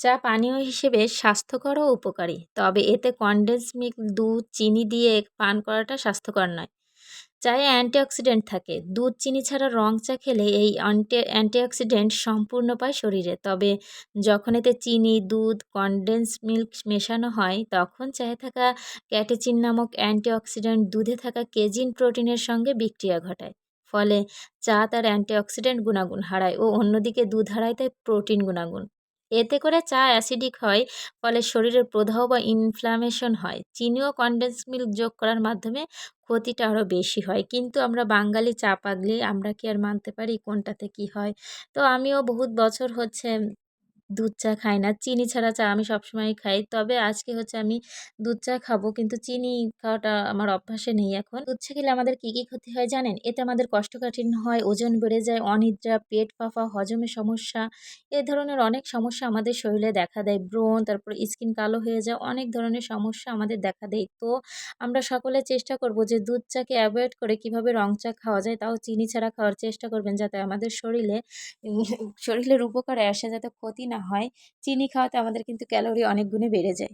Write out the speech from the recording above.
চা পানীয় হিসেবে স্বাস্থ্যকর ও উপকারী। তবে এতে কনডেন্স মিল্ক, দুধ, চিনি দিয়ে পান করাটা স্বাস্থ্যকর নয়। চায়ে অ্যান্টিঅক্সিডেন্ট থাকে। দুধ, চিনি ছাড়া রং চা খেলে এই অ্যান্টিঅক্সিডেন্ট সম্পূর্ণ পায় শরীরে। তবে যখন এতে চিনি, দুধ, কনডেন্স মিল্ক মেশানো হয়, তখন চায়ে থাকা ক্যাটেচিন নামক অ্যান্টিঅক্সিডেন্ট দুধে থাকা কেজিন প্রোটিনের সঙ্গে বিক্রিয়া ঘটায়। ফলে চা তার অ্যান্টিঅক্সিডেন্ট গুণাগুণ হারায় ও অন্যদিকে দুধ হারায় তাই প্রোটিন গুণাগুণ। এতে করে চা অ্যাসিডিক হয়, ফলে শরীরে প্রদাহ বা ইনফ্ল্যামেশন হয়। চিনি ও কনডেন্স মিল্ক যোগ করার মাধ্যমে ক্ষতিটা আরও বেশি হয়। কিন্তু আমরা বাঙালি চা পাগলি, আমরা কি আর মানতে পারি কোনটাতে কি হয়? তো আমিও বহুত বছর হচ্ছে দুধ চা খাই না। চিনি ছাড়া চা আমি সবসময়ই খাই। তবে আজকে হচ্ছে আমি দুধ চা খাবো, কিন্তু চিনি খাওয়াটা আমার অভ্যাসে নেই এখন। দুধ চা খেলে আমাদের কি ক্ষতি হয় জানেন? এতে আমাদের কোষ্ঠকাঠিন্য হয়, ওজন বেড়ে যায়, অনিদ্রা, পেট ফাঁপা, হজমের সমস্যা, এ ধরনের অনেক সমস্যা আমাদের শরীরে দেখা দেয়। ব্রণ, তারপরে স্কিন কালো হয়ে যায়, অনেক ধরনের সমস্যা আমাদের দেখা দেয়। তো আমরা সকলে চেষ্টা করব যে দুধ চাকে এভয়েড করে কিভাবে রং চা খাওয়া যায়, তাও চিনি ছাড়া খাওয়ার চেষ্টা করবেন, যাতে আমাদের শরীরের উপকারে আসে, যাতে ক্ষতি না হয়। চিনি খাওয়াতে আমাদের কিন্তু ক্যালোরি অনেক গুণে বেড়ে যায়।